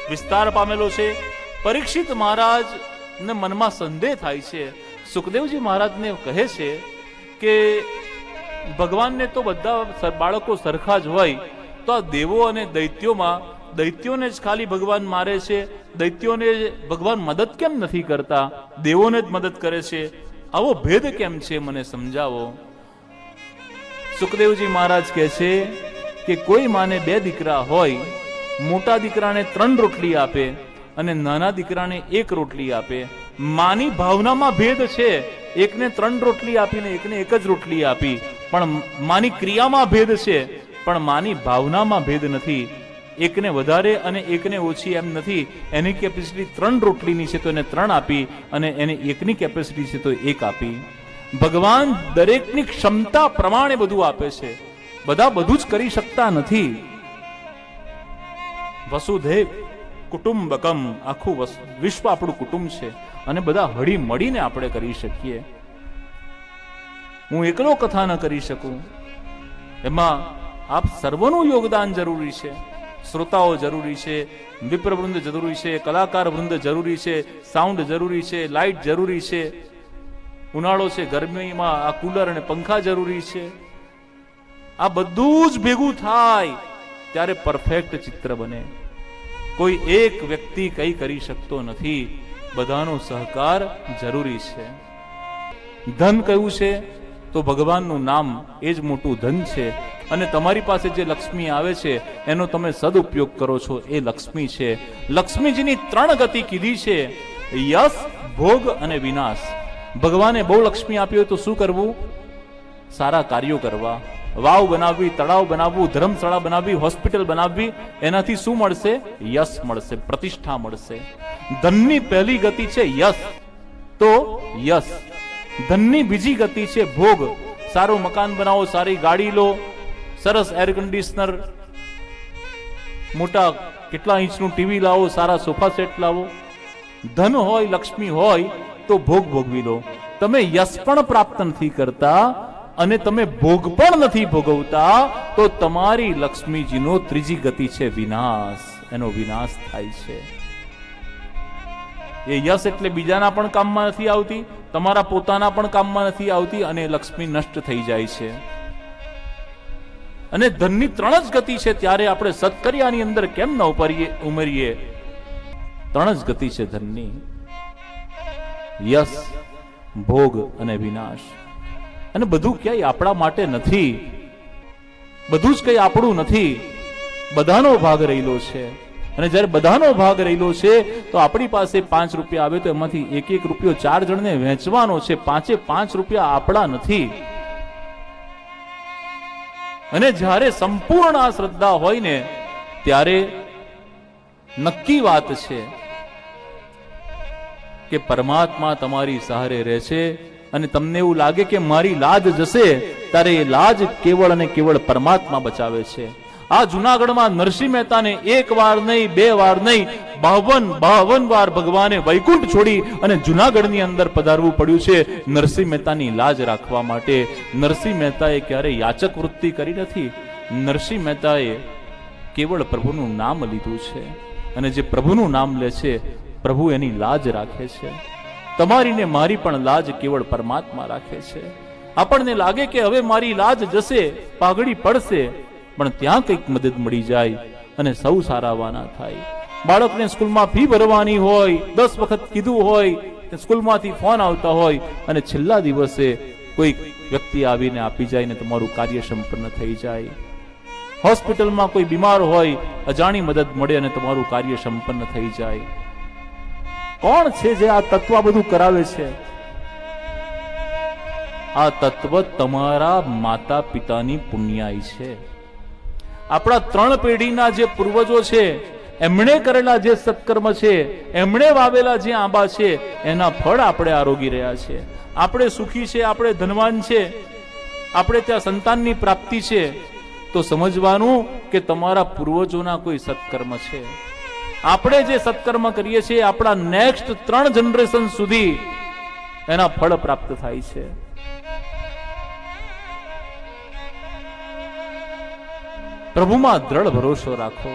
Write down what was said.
વિસ્તાર પામેલો છે. પરીક્ષિત મહારાજ ને મનમાં સંદેહ થાય છે. સુખદેવજી મહારાજને કહે છે કે ભગવાનને તો બધા બાળકો સરખા જ હોય, તો આ દેવો અને દૈત્યોમાં દૈત્યોને જ ખાલી ભગવાન મારે છે, દૈત્યોને ભગવાન મદદ કેમ નથી કરતા, દેવોને જ મદદ કરે છે, આવો ભેદ કેમ છે, મને સમજાવો. સુખદેવજી મહારાજ કહે છે કે કોઈ માને 2 દીકરા હોય, મોટા દીકરાને 3 રોટલી આપે અને નાના દીકરાને 1 રોટલી આપે. માની ભાવનામાં ભેદ છે, એકને 3 રોટલી આપીને એકને 1 જ રોટલી આપી, પણ માની ક્રિયામાં ભેદ છે, પણ માની ભાવનામાં ભેદ નથી. એકને વધારે અને એકને ઓછી એમ નથી. એની કેપેસિટી 3 રોટલીની છે તો એને 3 આપી, અને એને એકની કેપેસિટી છે તો 1 આપી. ભગવાન દરેકની ક્ષમતા પ્રમાણે બધું આપે છે. બધા બધું જ કરી શકતા નથી. વસુધૈવ કુટુંબકમ, આખું વિશ્વ આપણું કુટુંબ છે અને બધા હળી મળીને આપણે કરી શકીએ. હું એકલો કથા ન કરી શકું, એમાં આપ સર્વનું યોગદાન જરૂરી છે. શ્રોતાઓ જરૂરી છે, વિપ્રવૃંદ જરૂરી છે, કલાકાર વૃંદ જરૂરી છે, સાઉન્ડ જરૂરી છે, લાઇટ જરૂરી છે. ઉનાળો છે, ગરમીમાં આ કુલર અને પંખા જરૂરી છે. આ બધું જ ભેગું થાય ત્યારે પરફેક્ટ ચિત્ર બને. કોઈ એક વ્યક્તિ કઈ કરી શકતો નથી, બધાનો સહકાર જરૂરી છે. ધન કયું છે તો ભગવાનનું નામ એ જ મોટું ધન છે. અને તમારી પાસે જે લક્ષ્મી આવે છે એનો તમે સદુપયોગ કરો છો, એ લક્ષ્મી છે. લક્ષ્મીજીની 3 ગતિ કીધી છે, યશ, ભોગ અને વિનાશ. ભગવાને બહુ લક્ષ્મી આપી હોય તો શું કરવું? સારા કાર્યો કરવા. વાવ બનાવવી, તળાવ બનાવવું, ધર્મશાળા બનાવવી, હોસ્પિટલ બનાવવી. એનાથી શું મળશે? યશ મળશે, પ્રતિષ્ઠા મળશે. ધનની પહેલી ગતિ છે યશ, તો યશ. ધનની બીજી ગતિ છે ભોગ. સારું મકાન બનાવો, સારી ગાડી લો, સરસ એર કન્ડિશનર, મોટા કેટલા ઇંચનું ટીવી લાવો, સારા સોફા સેટ લાવો. ધન હોય, લક્ષ્મી હોય તો ભોગ ભોગવી લો. તમે યશ પણ પ્રાપ્ત નથી કરતા અને તમે ભોગ પણ નથી ભોગવતા, તો તમારી લક્ષ્મીજીનો ત્રીજી ગતિ છે વિનાશ. એનો વિનાશ થાય છે. એ યશ એટલે બીજાના પણ કામમાં નથી આવતી, તમારા પોતાના પણ કામમાં નથી આવતી, અને લક્ષ્મી નષ્ટ થઈ જાય છે. અને ધનની 3 જ ગતિ છે, ત્યારે આપણે સત્કર્યાની અંદર કેમ ન ઉમરીએ? 3 જ ગતિ છે ધનની, યશ, ભોગ અને વિનાશ. અને બધું ક્યાંય આપણા માટે નથી, બધું જ કઈ આપણું નથી, બધાનો ભાગ રહેલો છે. અને જ્યારે બધાનો ભાગ રહેલો છે તો આપણી પાસે 5 રૂપિયા આવે તો એમાંથી 1 રૂપિયો 4 જણને વહેંચવાનો છે. 5 રૂપિયા આપણા નથી. અને જ્યારે સંપૂર્ણ આ શ્રદ્ધા હોય ને, ત્યારે નક્કી વાત છે કે પરમાત્મા તમારી સહારે રહે છે. અને તમને એવું લાગે કે મારી લાજ જશે, ત્યારે એ લાજ કેવળ અને કેવળ પરમાત્મા બચાવે છે. આ જુનાગઢમાં નરસિંહ મહેતાને 1 વાર નહીં, 2 વાર નહીં, 52 વાર ભગવાને વૈકુંઠ છોડી અને જુનાગઢની અંદર પધારવું પડ્યું છે નરસિંહ મહેતાની લાજ રાખવા માટે. નરસિંહ મહેતાએ ક્યારેય યાચક વૃત્તિ કરી નથી. નરસિંહ મહેતાએ કેવળ પ્રભુનું નામ લીધું છે, અને જે પ્રભુનું નામ લે છે પ્રભુ એની લાજ રાખે છે. તમારી ને મારી પણ લાજ કેવળ પરમાત્મા રાખે છે. આપણને લાગે કે હવે મારી લાજ જશે, પાઘડી પડશે, પણ ત્યાં કંઈક મદદ મળી જાય અને સૌ સારાવાના થાય. બાળકને સ્કૂલમાં ફી ભરવાની હોય, 10 વખત કીધું હોય, સ્કૂલમાંથી ફોન આવતા હોય, અને છેલ્લા દિવસે કોઈ વ્યક્તિ આવીને આપી જાય ને તમારું કાર્ય સંપન્ન થઈ જાય. હોસ્પિટલમાં કોઈ બીમાર હોય, અજાણી મદદ મળે અને તમારું કાર્ય સંપન્ન થઈ જાય. કોણ છે જે આ તત્વ બધું કરાવે છે? આ તત્વ તમારા માતા પિતાની પુણ્યાઈ છે. આપણા 3 પેઢીના જે પૂર્વજો છે, એમણે કરેલા જે સત્કર્મ છે, એમણે વાવેલા જે આંબા છે, એના ફળ આપણે આરોગી રહ્યા છે. આપણે સુખી છે, આપણે ધનવાન છે, આપણે ત્યાં સંતાનની પ્રાપ્તિ છે, તો સમજવાનું કે તમારા પૂર્વજોના કોઈ સત્કર્મ છે. આપણે જે સત્કર્મ કરીએ છીએ આપણા નેક્સ્ટ 3 જનરેશન સુધી એના ફળ પ્રાપ્ત થાય છે. પ્રભુમાં દ્રઢ ભરોસો રાખો.